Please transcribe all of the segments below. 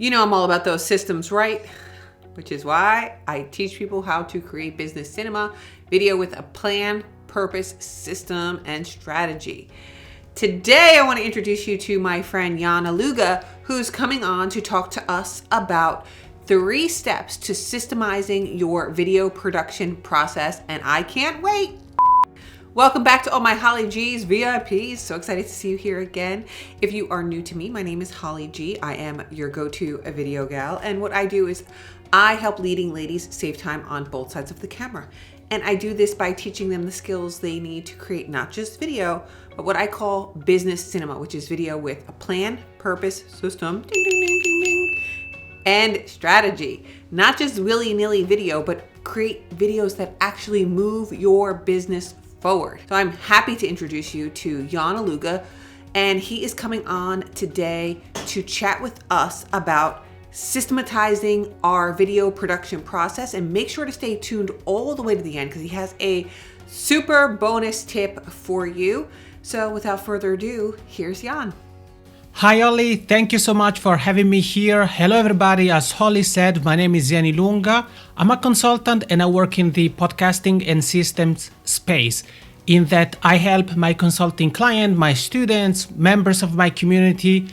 You know I'm all about those systems, right? Which is why I teach people how to create business cinema video with a plan, purpose, system, and strategy. Today, I want to introduce you to my friend Yann Ilunga, who's coming on to talk to us about 3 steps to systemizing your video production process, and I can't wait. Welcome back to all my Holly G's VIPs. So excited to see you here again. If you are new to me, my name is Holly G. I am your go-to video gal. And what I do is I help leading ladies save time on both sides of the camera. And I do this by teaching them the skills they need to create not just video, but what I call business cinema, which is video with a plan, purpose, system, ding, ding, ding, ding, ding, and strategy. Not just willy-nilly video, but create videos that actually move your business forward. So I'm happy to introduce you to Yann Ilunga, and he is coming on today to chat with us about systematizing our video production process. And make sure to stay tuned all the way to the end because he has a super bonus tip for you. So without further ado, here's Yann. Hi Holly, thank you so much for having me here. Hello everybody, as Holly said, my name is Yann Ilunga. I'm a consultant and I work in the podcasting and systems space. In that I help my consulting client, my students, members of my community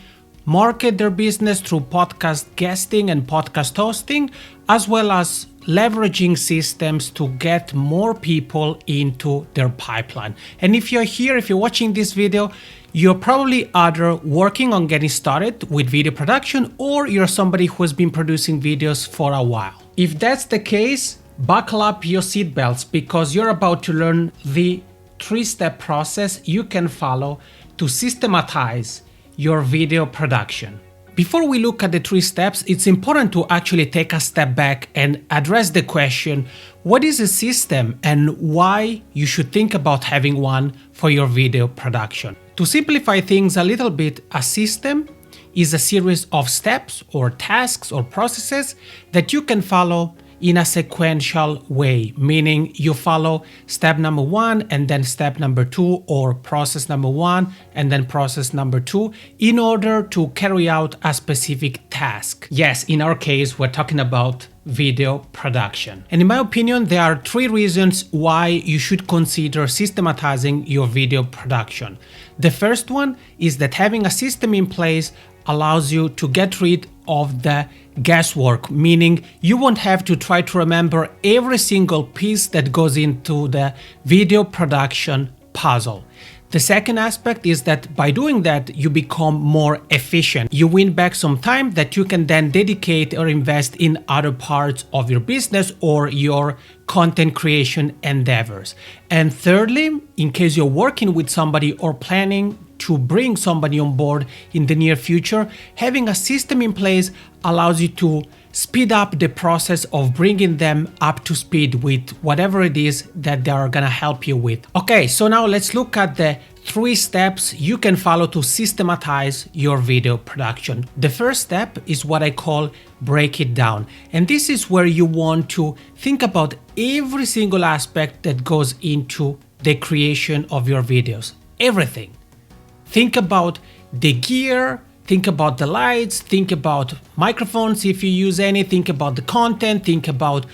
market their business through podcast guesting and podcast hosting, as well as leveraging systems to get more people into their pipeline. And if you're here, if you're watching this video, you're probably either working on getting started with video production or you're somebody who has been producing videos for a while. If that's the case, buckle up your seatbelts because you're about to learn the 3-step process you can follow to systematize your video production. Before we look at the 3 steps, it's important to actually take a step back and address the question, what is a system and why you should think about having one for your video production? To simplify things a little bit, a system is a series of steps or tasks or processes that you can follow in a sequential way, meaning you follow step number 1 and then step number 2, or process number 1 and then process number 2 in order to carry out a specific task. Yes, in our case, we're talking about video production. And in my opinion, there are 3 reasons why you should consider systematizing your video production. The first one is that having a system in place allows you to get rid of the guesswork, meaning you won't have to try to remember every single piece that goes into the video production puzzle. The second aspect is that by doing that, you become more efficient. You win back some time that you can then dedicate or invest in other parts of your business or your content creation endeavors. And thirdly, in case you're working with somebody or planning to bring somebody on board in the near future, having a system in place allows you to speed up the process of bringing them up to speed with whatever it is that they are gonna help you with. Okay, so now let's look at the 3 steps you can follow to systematize your video production. The first step is what I call break it down. And this is where you want to think about every single aspect that goes into the creation of your videos. Everything. Think about the gear, think about the lights, think about microphones if you use any, think about the content, think about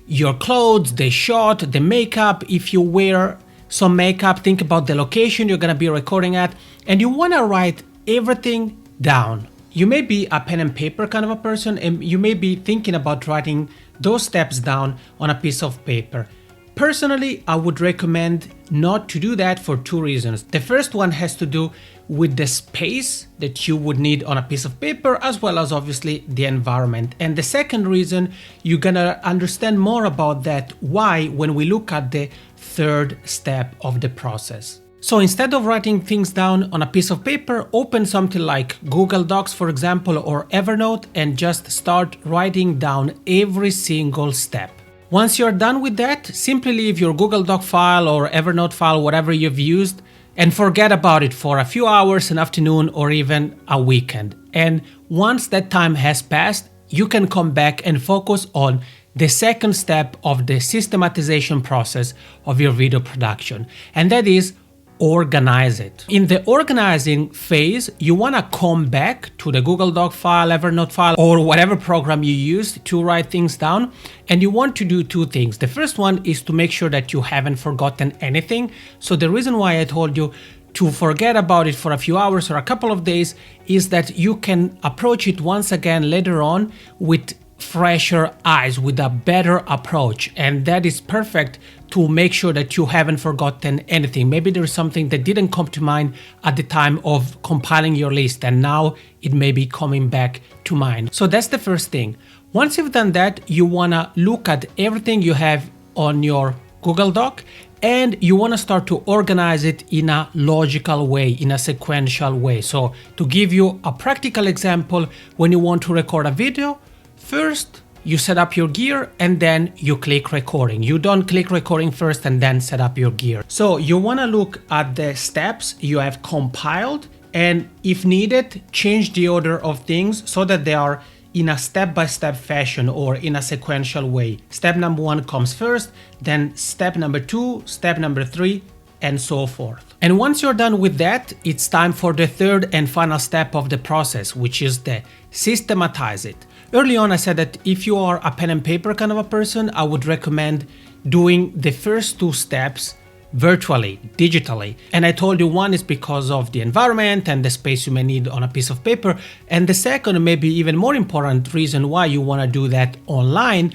your clothes, the shot, the makeup. If you wear some makeup, think about the location you're gonna be recording at, and you wanna write everything down. You may be a pen and paper kind of a person, and you may be thinking about writing those steps down on a piece of paper. Personally, I would recommend not to do that for 2 reasons. The first one has to do with the space that you would need on a piece of paper, as well as obviously the environment. And the second reason, you're gonna understand more about that why when we look at the 3rd step of the process. So instead of writing things down on a piece of paper, open something like Google Docs, for example, or Evernote, and just start writing down every single step. Once you're done with that, simply leave your Google Doc file or Evernote file, whatever you've used, and forget about it for a few hours, an afternoon, or even a weekend. And once that time has passed, you can come back and focus on the second step of the systematization process of your video production. And that is organize it. In the organizing phase, you want to come back to the Google Doc file, Evernote file, or whatever program you used to write things down. And you want to do two things. The first one is to make sure that you haven't forgotten anything. So the reason why I told you to forget about it for a few hours or a couple of days is that you can approach it once again later on with fresher eyes, with a better approach. And that is perfect to make sure that you haven't forgotten anything. Maybe there's something that didn't come to mind at the time of compiling your list, and now it may be coming back to mind. So that's the first thing. Once you've done that, you wanna look at everything you have on your Google Doc, and you want to start to organize it in a logical way, in a sequential way. So to give you a practical example, when you want to record a video, first you set up your gear and then you click recording. You don't click recording first and then set up your gear. So you want to look at the steps you have compiled, and if needed, change the order of things so that they are in a step-by-step fashion or in a sequential way. Step number 1 comes first, then step number 2, step number 3, and so forth. And once you're done with that, it's time for the third and final step of the process, which is the systematize it. Early on, I said that if you are a pen and paper kind of a person, I would recommend doing the first 2 steps virtually, digitally. And I told you one is because of the environment and the space you may need on a piece of paper. And the second, maybe even more important reason why you want to do that online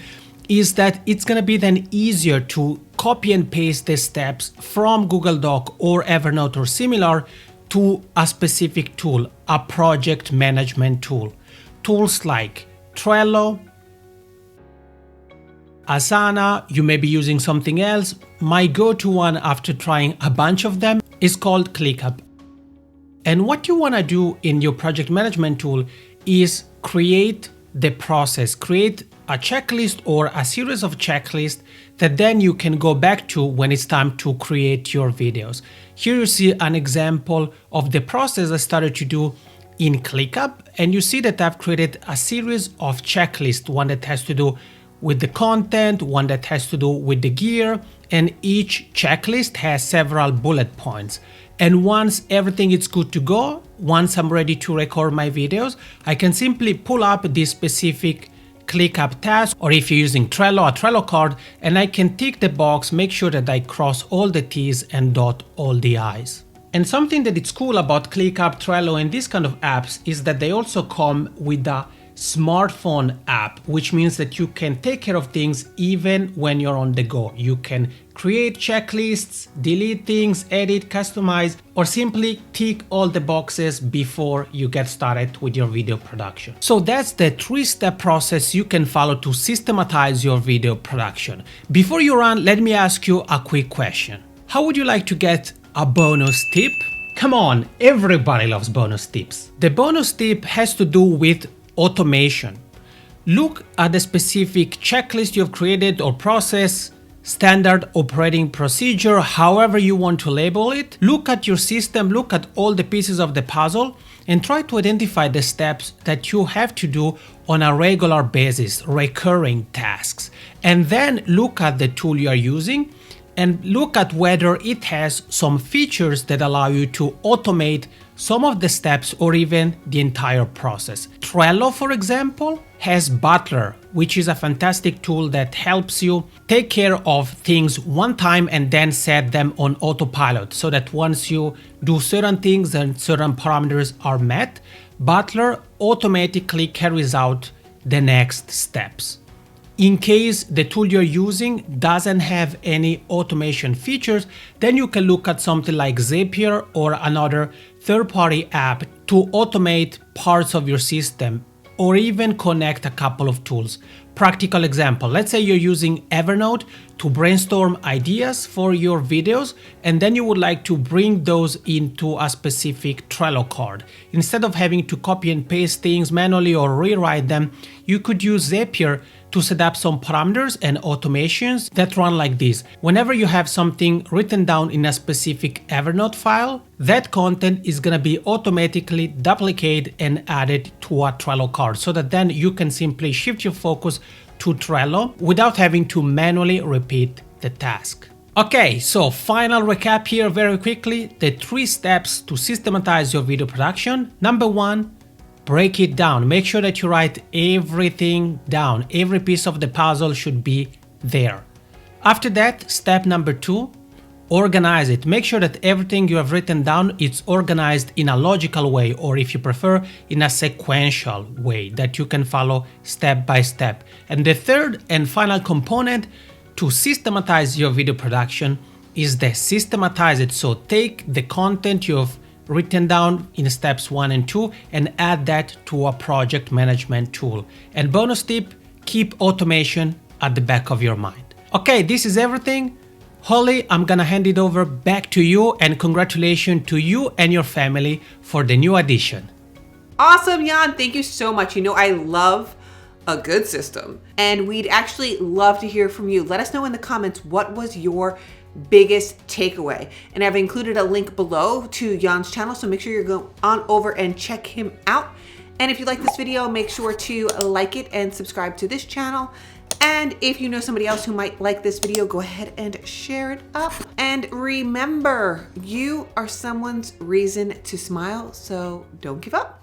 is that it's going to be then easier to copy and paste the steps from Google Doc or Evernote or similar to a specific tool, a project management tool. Tools like Trello, Asana, you may be using something else. My go-to one after trying a bunch of them is called ClickUp. And what you want to do in your project management tool is create the process, create a checklist or a series of checklists that then you can go back to when it's time to create your videos. Here you see an example of the process I started to do in ClickUp, and you see that I've created a series of checklists, one that has to do with the content, one that has to do with the gear, and each checklist has several bullet points. And once everything is good to go, once I'm ready to record my videos, I can simply pull up this specific ClickUp task, or if you're using Trello, a Trello card, and I can tick the box, make sure that I cross all the T's and dot all the I's. And something that is cool about ClickUp, Trello, and these kind of apps is that they also come with a smartphone app, which means that you can take care of things even when you're on the go. You can create checklists, delete things, edit, customize, or simply tick all the boxes before you get started with your video production. So that's the 3-step process you can follow to systematize your video production. Before you run, let me ask you a quick question. How would you like to get a bonus tip? Come on, everybody loves bonus tips. The bonus tip has to do with automation. Look at the specific checklist you've created or process, standard operating procedure, however you want to label it. Look at your system, look at all the pieces of the puzzle, and try to identify the steps that you have to do on a regular basis, recurring tasks. And then look at the tool you are using and look at whether it has some features that allow you to automate some of the steps or even the entire process. Trello, for example, has Butler, which is a fantastic tool that helps you take care of things one time and then set them on autopilot, so that once you do certain things and certain parameters are met, Butler automatically carries out the next steps. In case the tool you're using doesn't have any automation features, then you can look at something like Zapier or another third-party app to automate parts of your system or even connect a couple of tools. Practical example, let's say you're using Evernote to brainstorm ideas for your videos, and then you would like to bring those into a specific Trello card. Instead of having to copy and paste things manually or rewrite them, you could use Zapier to set up some parameters and automations that run like this. Whenever you have something written down in a specific Evernote file, that content is gonna be automatically duplicated and added to a Trello card, so that then you can simply shift your focus to Trello without having to manually repeat the task. Okay, so final recap here very quickly. The 3 steps to systematize your video production. Number 1, break it down. Make sure that you write everything down. Every piece of the puzzle should be there. After that, step number 2, organize it. Make sure that everything you have written down is organized in a logical way, or if you prefer, in a sequential way that you can follow step by step. And the third and final component to systematize your video production is the Systematize It. So take the content you've written down in steps 1 and 2 and add that to a project management tool. And bonus tip, keep automation at the back of your mind. Okay, this is everything. Holly, I'm gonna hand it over back to you, and congratulations to you and your family for the new addition. Awesome, Yann. Thank you so much. You know, I love a good system, and we'd actually love to hear from you. Let us know in the comments, what was your biggest takeaway? And I've included a link below to Yann's channel, so make sure you're going on over and check him out. And if you like this video, make sure to like it and subscribe to this channel. And if you know somebody else who might like this video, go ahead and share it up. And remember, you are someone's reason to smile, so don't give up.